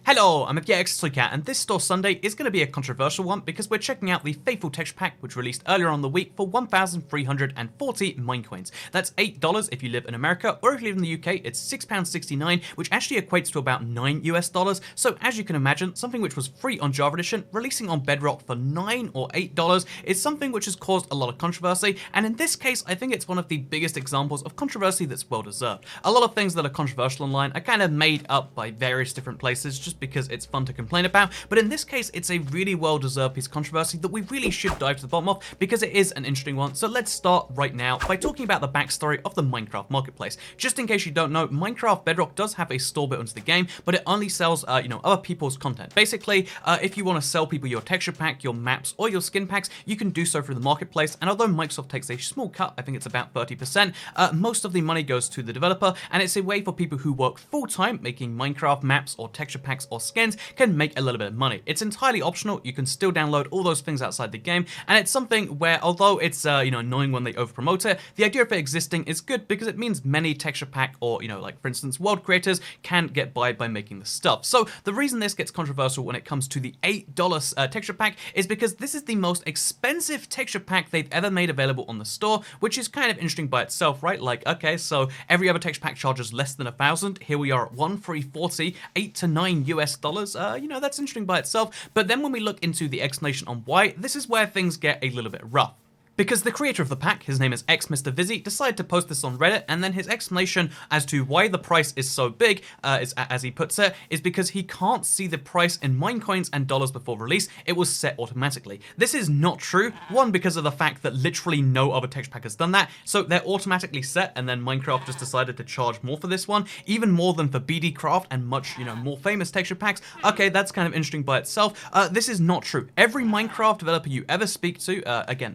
Hello, I'm FTX and this Store Sunday is going to be a controversial one because we're checking out the Faithful texture pack which released earlier on the week for 1,340 Minecoins. That's $8 if you live in America, or if you live in the UK, it's £6.69, which actually equates to about $9 US. So as you can imagine, something which was free on Java Edition, releasing on Bedrock for $9 or $8 is something which has caused a lot of controversy, and in this case, I think it's one of the biggest examples of controversy that's well deserved. A lot of things that are controversial online are kind of made up by various different places just because it's fun to complain about, but in this case it's a really well-deserved piece of controversy that we really should dive to the bottom of because it is an interesting one. So let's start right now by talking about the backstory of the Minecraft marketplace. Just in case you don't know, Minecraft Bedrock does have a store built into the game, but it only sells other people's content. Basically, if you want to sell people your texture pack, your maps, or your skin packs, you can do so through the marketplace, and although Microsoft takes a small cut, I think it's about 30%, most of the money goes to the developer, and it's a way for people who work full-time making Minecraft maps or texture packs or skins can make a little bit of money. It's entirely optional, you can still download all those things outside the game, and it's something where, although it's annoying when they over-promote it, the idea of it existing is good because it means many texture pack or, like for instance, world creators can get by making the stuff. So the reason this gets controversial when it comes to the $8 texture pack is because this is the most expensive texture pack they've ever made available on the store, which is kind of interesting by itself, right? Like, okay, so every other texture pack charges less than 1,000. Here we are at 1,340, $8 to $9 US. That's interesting by itself. But then when we look into the explanation on why, this is where things get a little bit rough. Because the creator of the pack, his name is Mr. decided to post this on Reddit, and then his explanation as to why the price is so big, is, as he puts it, is because he can't see the price in Minecoins and dollars before release. It was set automatically. This is not true. One, because of the fact that literally no other texture pack has done that, so they're automatically set, and then Minecraft just decided to charge more for this one, even more than for BD Craft and much, more famous texture packs. Okay, that's kind of interesting by itself. This is not true. Every Minecraft developer you ever speak to, again,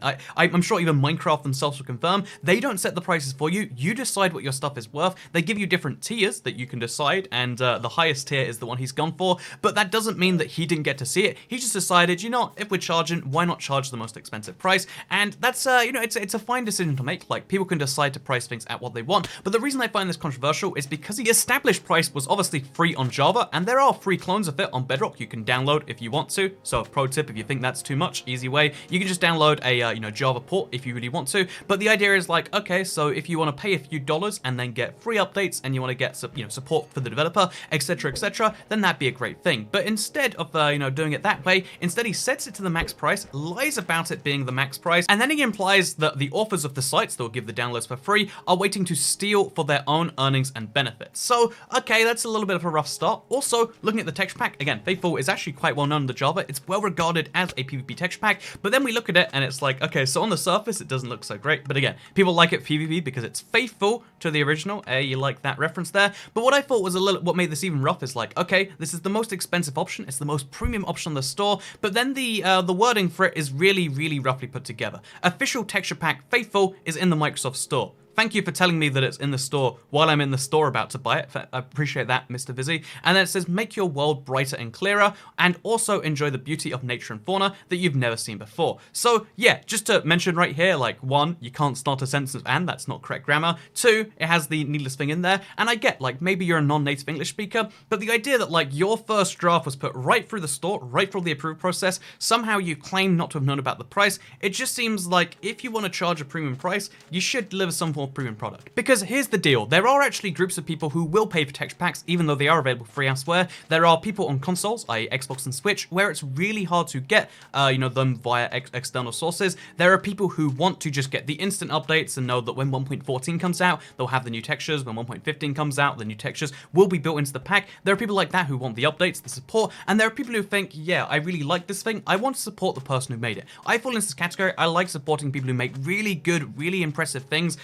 I'm sure even Minecraft themselves will confirm, they don't set the prices for you. You decide what your stuff is worth. They give you different tiers that you can decide, and the highest tier is the one he's gone for, but that doesn't mean that he didn't get to see it. He just decided, if we're charging, why not charge the most expensive price? And that's, it's a fine decision to make. Like, people can decide to price things at what they want, but the reason I find this controversial is because the established price was obviously free on Java, and there are free clones of it on Bedrock you can download if you want to. So, pro tip, if you think that's too much, easy way, you can just download a, Java port if you really want to, but the idea is like, okay, so if you want to pay a few dollars and then get free updates and you want to get support for the developer, etc., then that'd be a great thing. But instead of doing it that way, instead he sets it to the max price, lies about it being the max price, and then he implies that the authors of the sites that will give the downloads for free are waiting to steal for their own earnings and benefits. So okay, that's a little bit of a rough start. Also, looking at the texture pack, again, Faithful is actually quite well known in the Java. It's well regarded as a PvP texture pack, but then we look at it and it's like, okay, so on the surface it doesn't look so great, but again, people like it PvP because it's faithful to the original. You like that reference there. But what I thought was what made this even rough is like, okay, this is the most expensive option, it's the most premium option on the store, but then the wording for it is really roughly put together. Official texture pack Faithful is in the Microsoft Store. Thank you for telling me that it's in the store while I'm in the store about to buy it. I appreciate that, Mr. Vizzy. And then it says, make your world brighter and clearer, and also enjoy the beauty of nature and fauna that you've never seen before. So yeah, just to mention right here, like, one, you can't start a sentence with and, that's not correct grammar. Two, it has the needless thing in there. And I get, like, maybe you're a non-native English speaker, but the idea that, like, your first draft was put right through the store, right through the approval process, somehow you claim not to have known about the price, it just seems like if you want to charge a premium price, you should deliver some form of premium product. Because here's the deal, there are actually groups of people who will pay for texture packs even though they are available free elsewhere. There are people on consoles, i.e. Xbox and Switch, where it's really hard to get them via external sources. There are people who want to just get the instant updates and know that when 1.14 comes out, they'll have the new textures. When 1.15 comes out, the new textures will be built into the pack. There are people like that who want the updates, the support, and there are people who think, yeah, I really like this thing, I want to support the person who made it. I fall into this category. I like supporting people who make really good, really impressive things,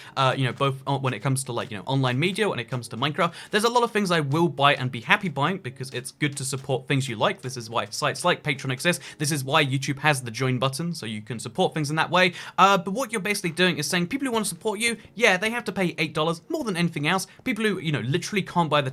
both when it comes to online media, when it comes to Minecraft. There's a lot of things I will buy and be happy buying because it's good to support things you like. This is why sites like Patreon exist. This is why YouTube has the join button, so you can support things in that way. But what you're basically doing is saying people who want to support you, yeah, they have to pay $8 more than anything else. People who literally can't buy get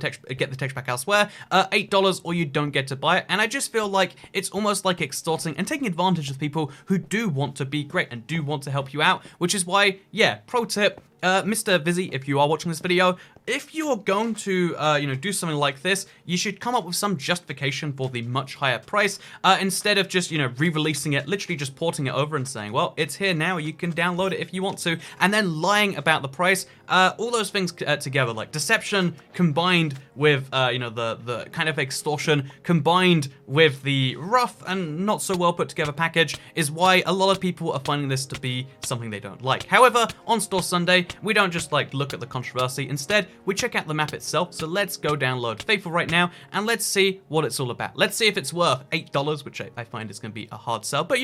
the texture pack elsewhere, $8 or you don't get to buy it. And I just feel like it's almost like extorting and taking advantage of people who do want to be great and do want to help you out, which is why, yeah, pro tip, Mr. Vizzy, if you are watching this video, if you're going to, do something like this, you should come up with some justification for the much higher price, instead of just, re-releasing it, literally just porting it over and saying, well, it's here now, you can download it if you want to, and then lying about the price. All those things together, like deception combined with, the kind of extortion combined with the rough and not so well put together package, is why a lot of people are finding this to be something they don't like. However, on Store Sunday, we don't just look at the controversy. Instead, we check out the map itself. So let's go download Faithful right now, and let's see what it's all about. Let's see if it's worth $8, which I find is going to be a hard sell. But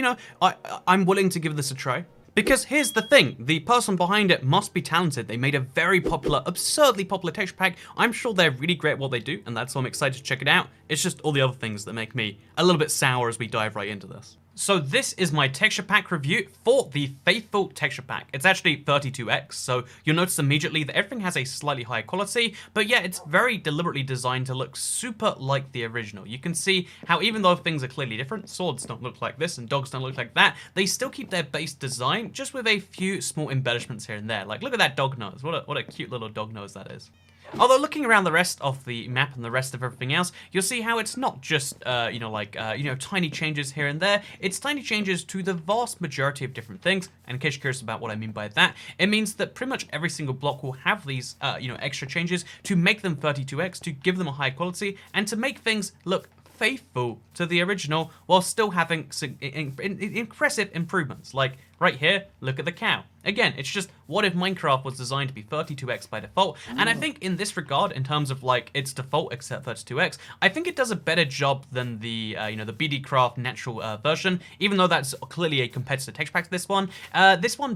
I'm willing to give this a try. Because here's the thing, the person behind it must be talented. They made a very popular, absurdly popular texture pack. I'm sure they're really great at what they do, and that's why I'm excited to check it out. It's just all the other things that make me a little bit sour as we dive right into this. So this is my texture pack review for the Faithful texture pack. It's actually 32x, so you'll notice immediately that everything has a slightly higher quality, but yeah, it's very deliberately designed to look super like the original. You can see how even though things are clearly different, swords don't look like this and dogs don't look like that, they still keep their base design, just with a few small embellishments here and there. Like, look at that dog nose. What a cute little dog nose that is. Although looking around the rest of the map and the rest of everything else, you'll see how it's not just, tiny changes here and there. It's tiny changes to the vast majority of different things. And in case you're curious about what I mean by that, it means that pretty much every single block will have these, extra changes to make them 32x, to give them a high quality, and to make things look faithful to the original while still having impressive improvements. Like right here, look at the cow. Again, it's just, what if Minecraft was designed to be 32x by default? And I think in this regard, in terms of its default except 32x, I think it does a better job than the the BD Craft natural version. Even though that's clearly a competitor texture pack to this one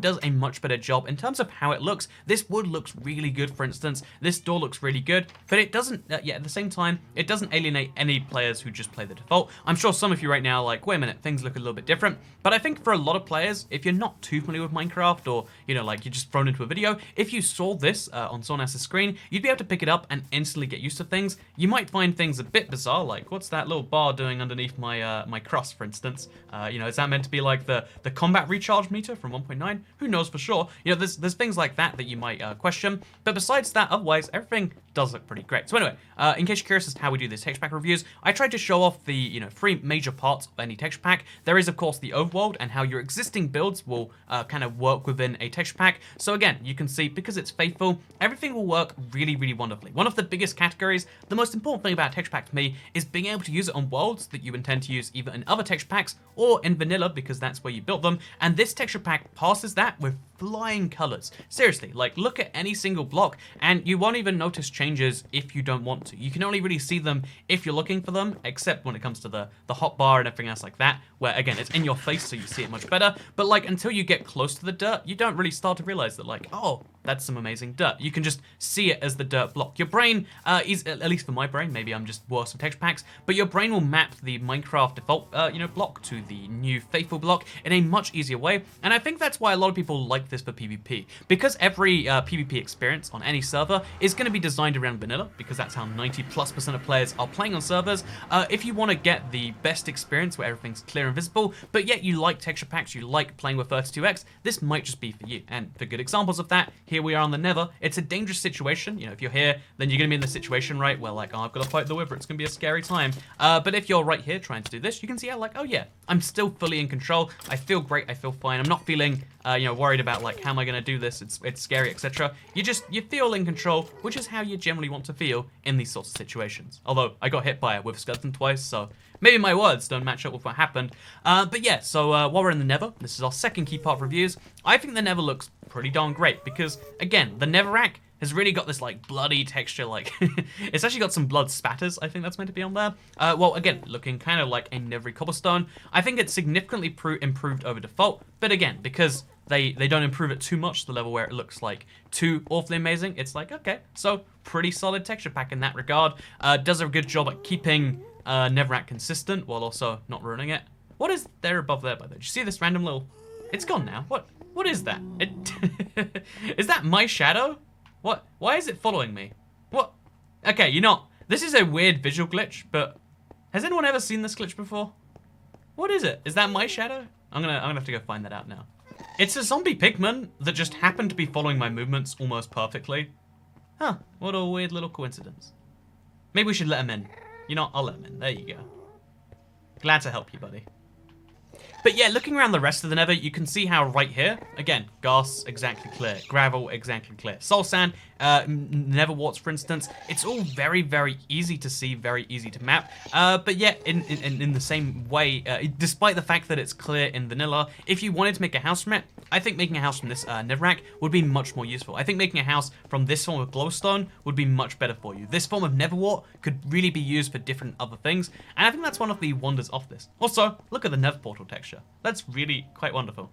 does a much better job in terms of how it looks. This wood looks really good, for instance. This door looks really good, but it doesn't. At the same time, it doesn't alienate any players who just play the default. I'm sure some of you right now are like, wait a minute, things look a little bit different. But I think for a lot of players, if you're not too familiar with Minecraft, or you're just thrown into a video, if you saw this on someone else's screen, you'd be able to pick it up and instantly get used to things. You might find things a bit bizarre, like what's that little bar doing underneath my my cross, for instance? Is that meant to be like the combat recharge meter from 1.9? Who knows for sure? There's things like that you might question. But besides that, otherwise everything does look pretty great. So anyway, in case you're curious as to how we do these texture pack reviews, I tried to show off the three major parts of any texture pack. There is of course the overworld and how your existing builds will kind of work within a texture pack. So again, you can see because it's faithful, everything will work really, really wonderfully. One of the biggest categories, the most important thing about texture pack to me, is being able to use it on worlds that you intend to use either in other texture packs or in vanilla, because that's where you built them. And this texture pack passes that with flying colors. Seriously, look at any single block and you won't even notice changes if you don't want to. You can only really see them if you're looking for them, except when it comes to the hotbar and everything else like that, where again, it's in your face so you see it much better. But until you get close to the dirt, you don't really start to realize that oh, that's some amazing dirt. You can just see it as the dirt block. Your brain is, at least for my brain, maybe I'm just worse with texture packs, but your brain will map the Minecraft default block to the new faithful block in a much easier way. And I think that's why a lot of people like this for PvP, because every PvP experience on any server is going to be designed around vanilla, because that's how 90+% of players are playing on servers. If you want to get the best experience where everything's clear and visible, but yet you like texture packs, you like playing with 32x, this might just be for you. And for good examples of that, here we are on the Nether. It's a dangerous situation. If you're here, then you're going to be in the situation, right, where oh, I've got to fight the Wither, it's going to be a scary time. But if you're right here trying to do this, you can see how oh yeah, I'm still fully in control. I feel great, I feel fine. I'm not feeling worried about how am I going to do this? It's scary, etc. You feel in control, which is how you generally want to feel in these sorts of situations. Although I got hit by a Wither skeleton twice, so maybe my words don't match up with what happened. But yeah, so while we're in the Nether, this is our second key part of reviews. I think the Nether looks pretty darn great because, again, the Netherrack has really got this bloody texture, it's actually got some blood spatters, I think that's meant to be on there. Well, again, looking kind of like a Nethery cobblestone. I think it's significantly improved over default, but again, because they don't improve it too much to the level where it looks too awfully amazing, it's okay, so pretty solid texture pack in that regard. Does a good job at keeping Netherrack consistent while also not ruining it. What is there above there, by the way? Did you see this random little... It's gone now. What is that? Is that my shadow? What? Why is it following me? What? Okay, this is a weird visual glitch, but has anyone ever seen this glitch before? What is it? Is that my shadow? I'm gonna have to go find that out now. It's a zombie pigman that just happened to be following my movements almost perfectly. Huh, what a weird little coincidence. Maybe we should let him in. You know what, I'll let him in. There you go. Glad to help you, buddy. But yeah, looking around the rest of the nether, you can see how right here, again, grass exactly clear, gravel exactly clear, soul sand, nether warts for instance, it's all very, very easy to see, very easy to map. But yeah, in the same way, despite the fact that it's clear in vanilla, if you wanted to make a house from it, I think making a house from this netherrack would be much more useful. I think making a house from this form of glowstone would be much better for you. This form of nether wart could really be used for different other things, and I think that's one of the wonders of this. Also, look at the nether portal texture. That's really quite wonderful.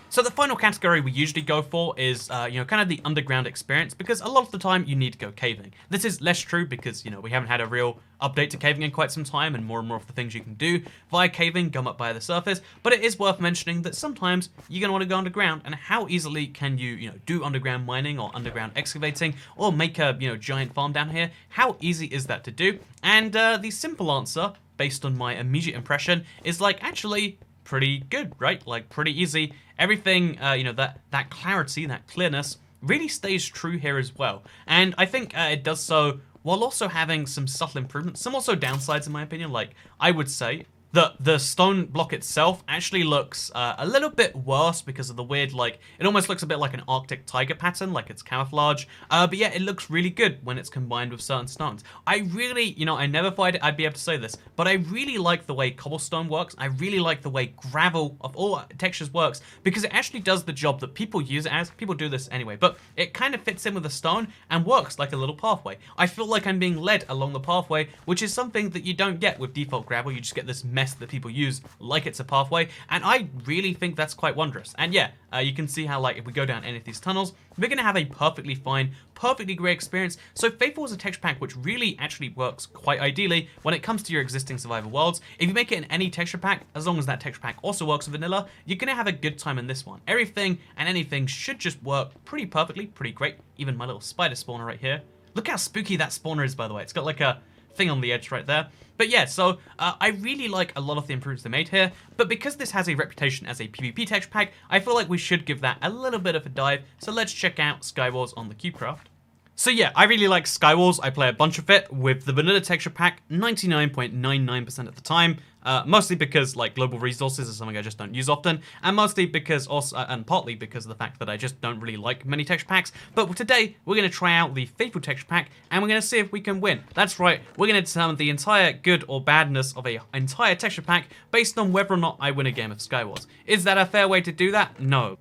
So the final category we usually go for is, kind of the underground experience, because a lot of the time you need to go caving. This is less true because, we haven't had a real update to caving in quite some time, and more of the things you can do via caving come up by the surface, but it is worth mentioning that sometimes you're going to want to go underground, and how easily can you, do underground mining or underground excavating, or make a, giant farm down here? How easy is that to do? And the simple answer, based on my immediate impression, is actually pretty good, right? Pretty easy. Everything, that clarity, that clearness really stays true here as well. And I think it does so while also having some subtle improvements, some also downsides in my opinion. I would say that the stone block itself actually looks a little bit worse because of the weird, it almost looks a bit like an Arctic tiger pattern, like it's camouflage. But yeah, it looks really good when it's combined with certain stones. I really, I never thought I'd be able to say this, but I really like the way cobblestone works. I really like the way gravel of all textures works, because it actually does the job that people use it as. People do this anyway, but it kind of fits in with the stone and works like a little pathway. I feel like I'm being led along the pathway, which is something that you don't get with default gravel. You just get this mess that people use like it's a pathway, and I really think that's quite wondrous. And yeah, you can see how if we go down any of these tunnels, we're gonna have a perfectly fine, perfectly great experience. So Faithful is a texture pack which really actually works quite ideally when it comes to your existing survival worlds. If you make it in any texture pack, as long as that texture pack also works with vanilla, you're gonna have a good time in this one. Everything and anything should just work pretty perfectly, pretty great. Even my little spider spawner right here. Look how spooky that spawner is, by the way. It's got a thing on the edge right there. But yeah, so I really like a lot of the improvements they made here, but because this has a reputation as a PvP texture pack, I feel like we should give that a little bit of a dive. So let's check out Skywars on the CubeCraft. So yeah, I really like Skywars. I play a bunch of it with the vanilla texture pack 99.99% of the time. Mostly because global resources is something I just don't use often, and mostly because also, and partly because of the fact that I just don't really like many texture packs. But today we're going to try out the Faithful texture pack, and we're going to see if we can win. That's right, we're going to determine the entire good or badness of an entire texture pack based on whether or not I win a game of Skywars. Is that a fair way to do that? No.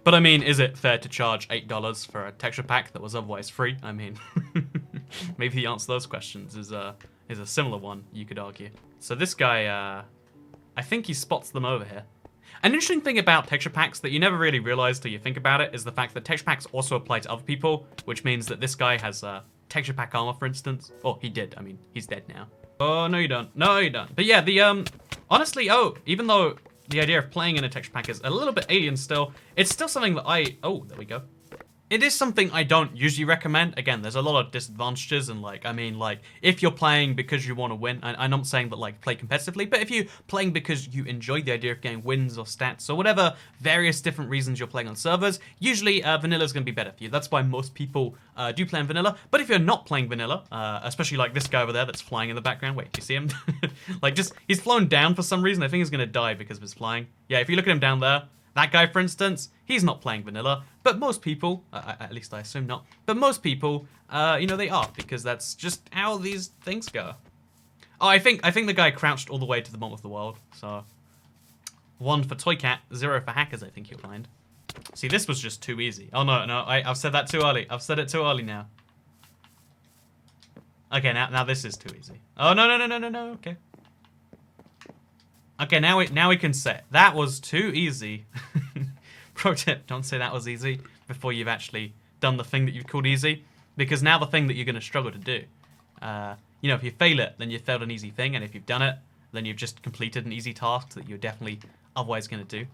But I mean, is it fair to charge $8 for a texture pack that was otherwise free? I mean, maybe the answer to those questions is a similar one, you could argue. So this guy, I think he spots them over here. An interesting thing about texture packs that you never really realize till you think about it is the fact that texture packs also apply to other people, which means that this guy has texture pack armor, for instance. Oh, he did. I mean, he's dead now. Oh, no you don't. No you don't. But yeah, honestly, even though the idea of playing in a texture pack is a little bit alien still, it's still something that oh, there we go. It is something I don't usually recommend. Again, there's a lot of disadvantages, and if you're playing because you want to win, and I'm not saying that play competitively, but if you're playing because you enjoy the idea of getting wins or stats or whatever various different reasons you're playing on servers, usually vanilla is going to be better for you. That's why most people do play in vanilla. But if you're not playing vanilla, especially this guy over there that's flying in the background, wait, do you see him? He's flown down for some reason. I think he's going to die because of his flying. Yeah, if you look at him down there, that guy, for instance, he's not playing vanilla, but most people, at least I assume not, but most people, they are, because that's just how these things go. Oh, I think the guy crouched all the way to the bottom of the world, so 1 for Toycat, 0 for hackers, I think you'll find. See, this was just too easy. Oh, no, I've said that too early. I've said it too early now. Okay, now this is too easy. Oh, no, okay. Okay, now we can say it. That was too easy. Pro tip, don't say that was easy before you've actually done the thing that you've called easy, because now the thing that you're going to struggle to do. If you fail it, then you've failed an easy thing, and if you've done it, then you've just completed an easy task that you're definitely otherwise going to do.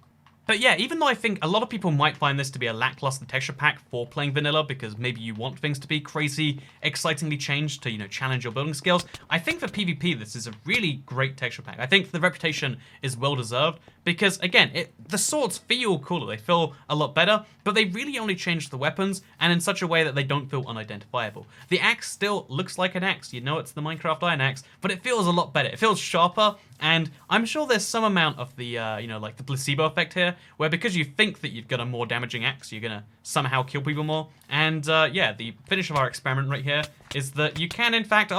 But yeah, even though I think a lot of people might find this to be a lackluster texture pack for playing vanilla because maybe you want things to be crazy, excitingly changed to, challenge your building skills, I think for PvP this is a really great texture pack. I think the reputation is well deserved because, again, the swords feel cooler, they feel a lot better, but they really only changed the weapons and in such a way that they don't feel unidentifiable. The axe still looks like an axe, it's the Minecraft Iron Axe, but it feels a lot better. It feels sharper, and I'm sure there's some amount of the, like the placebo effect here, where because you think that you've got a more damaging axe, you're gonna somehow kill people more. And yeah, the finish of our experiment right here is that you can in fact,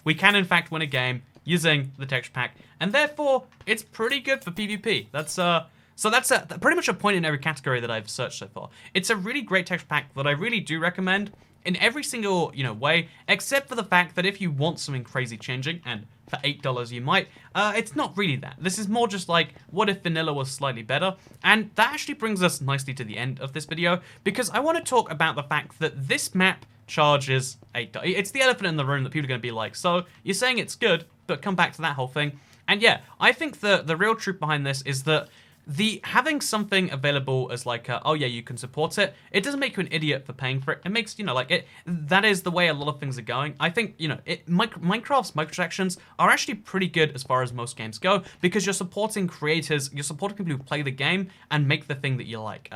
we can in fact win a game using the texture pack, and therefore it's pretty good for PvP. So that's pretty much a point in every category that I've searched so far. It's a really great texture pack that I really do recommend in every single, way, except for the fact that if you want something crazy changing, and for $8 you might, it's not really that. This is more just like, what if vanilla was slightly better? And that actually brings us nicely to the end of this video, because I want to talk about the fact that this map charges $8. It's the elephant in the room that people are going to be like, so you're saying it's good, but come back to that whole thing. And yeah, I think the real truth behind this is that having something available as like, oh yeah, you can support it, it doesn't make you an idiot for paying for it. It makes, that is the way a lot of things are going. I think, Minecraft's microtransactions are actually pretty good as far as most games go, because you're supporting creators, you're supporting people who play the game and make the thing that you like.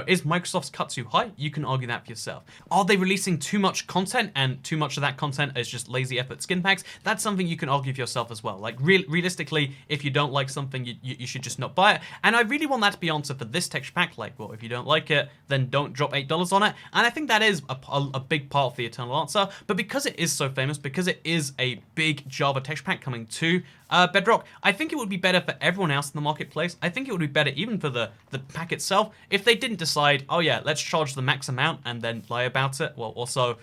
Is Microsoft's cut too high? You can argue that for yourself. Are they releasing too much content, and too much of that content is just lazy effort skin packs? That's something you can argue for yourself as well. Like, realistically, if you don't like something, you should just not buy it. And I really want that to be answered for this texture pack. Like, well, if you don't like it, then don't drop $8 on it. And I think that is a big part of the eternal answer. But because it is so famous, because it is a big Java texture pack coming to Bedrock, I think it would be better for everyone else in the marketplace. I think it would be better even for the pack itself if they didn't decide, oh yeah, let's charge the max amount and then lie about it, while also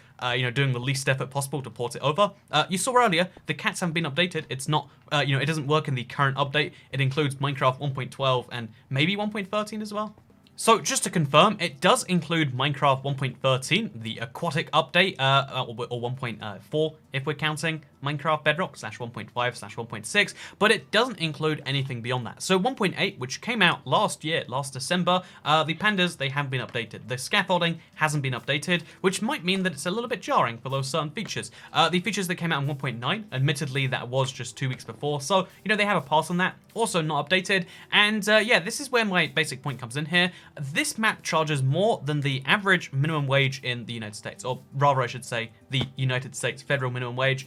doing the least effort possible to port it over. You saw earlier, the cats haven't been updated. It's not, it doesn't work in the current update. It includes Minecraft 1.12 and maybe 1.13 as well. So just to confirm, it does include Minecraft 1.13, the aquatic update, or 1.4 if we're counting Minecraft Bedrock /1.5/1.6, but it doesn't include anything beyond that. So 1.8, which came out last December, the pandas, they haven't been updated. The scaffolding hasn't been updated, which might mean that it's a little bit jarring for those certain features. The features that came out in 1.9, admittedly that was just 2 weeks before, so they have a pass on that. Also not updated, and yeah, this is where my basic point comes in here. This map charges more than the average minimum wage in the United States, or rather I should say the United States federal minimum wage,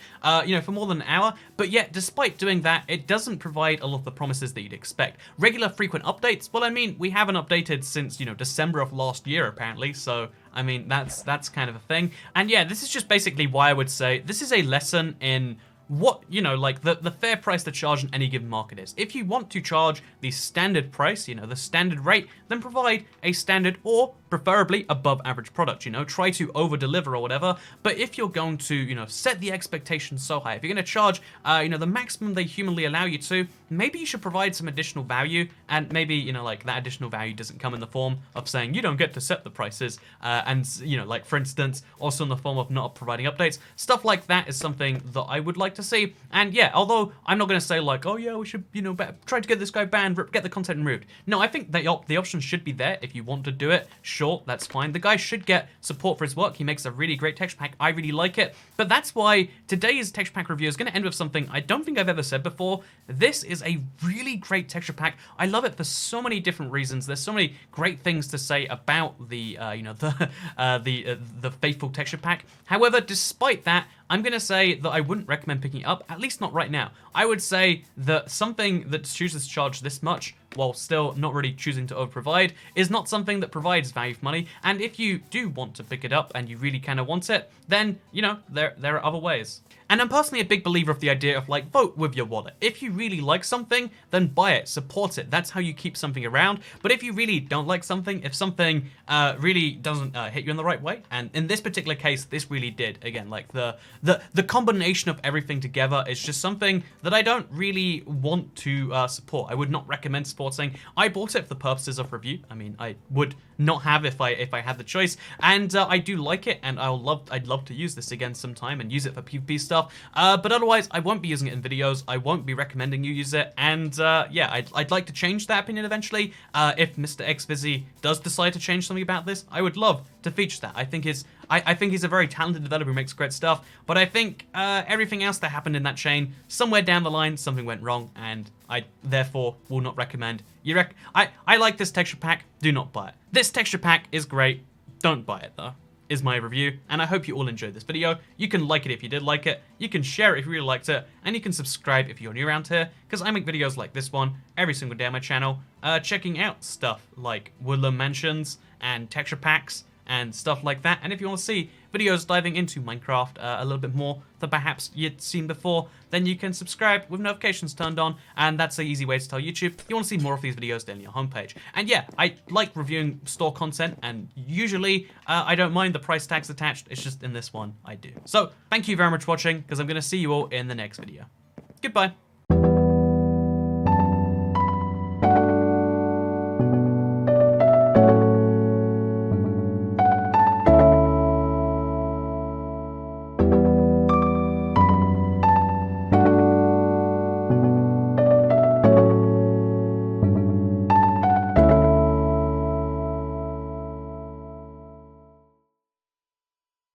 for more than an hour, but yet despite doing that, it doesn't provide a lot of the promises that you'd expect. Regular frequent updates, well, I mean, we haven't updated since, December of last year apparently, so I mean, that's kind of a thing. And yeah, this is just basically why I would say this is a lesson in what, like the fair price to charge in any given market is. If you want to charge the standard price, the standard rate, then provide a standard or preferably above average product, try to over deliver or whatever. But if you're going to, set the expectations so high, if you're going to charge, the maximum they humanly allow you to, maybe you should provide some additional value. And maybe, like that additional value doesn't come in the form of saying you don't get to set the prices. And, like for instance, also in the form of not providing updates. Stuff like that is something that I would like to see. And yeah, although I'm not going to say like, oh yeah, we should, try to get this guy banned, get the content removed. No, I think the option should be there if you want to do it. Sure, that's fine. The guy should get support for his work. He makes a really great texture pack. I really like it. But that's why today's texture pack review is going to end with something I don't think I've ever said before. This is a really great texture pack. I love it for so many different reasons. There's so many great things to say about the faithful texture pack. However, despite that, I'm going to say that I wouldn't recommend picking it up, at least not right now. I would say that something that chooses to charge this much while still not really choosing to over-provide is not something that provides value for money. And if you do want to pick it up and you really kind of want it, then, there are other ways. And I'm personally a big believer of the idea of like, vote with your wallet. If you really like something, then buy it, support it. That's how you keep something around. But if you really don't like something, if something really doesn't hit you in the right way, and in this particular case, this really did, again, like the combination of everything together is just something that I don't really want to support. I would not recommend supporting reporting. I bought it for the purposes of review. I mean, I would not have if I had the choice, and I do like it, and I'd love to use this again sometime and use it for PvP stuff. But otherwise, I won't be using it in videos. I won't be recommending you use it, and yeah, I'd like to change that opinion eventually. If Mr. Xvizzy does decide to change something about this, I would love to feature that. I think he's a very talented developer who makes great stuff, but I think everything else that happened in that chain, somewhere down the line, something went wrong, and I therefore will not recommend. I like this texture pack, do not buy it. This texture pack is great, don't buy it though, is my review, and I hope you all enjoyed this video. You can like it if you did like it, you can share it if you really liked it, and you can subscribe if you're new around here, because I make videos like this one every single day on my channel, checking out stuff like Woodland Mansions and texture packs, and stuff like that. And if you want to see videos diving into Minecraft a little bit more than perhaps you'd seen before, then you can subscribe with notifications turned on, and that's the easy way to tell YouTube you want to see more of these videos than your homepage. And yeah, I like reviewing store content, and usually I don't mind the price tags attached. It's just in this one I do. So thank you very much for watching, because I'm going to see you all in the next video. Goodbye.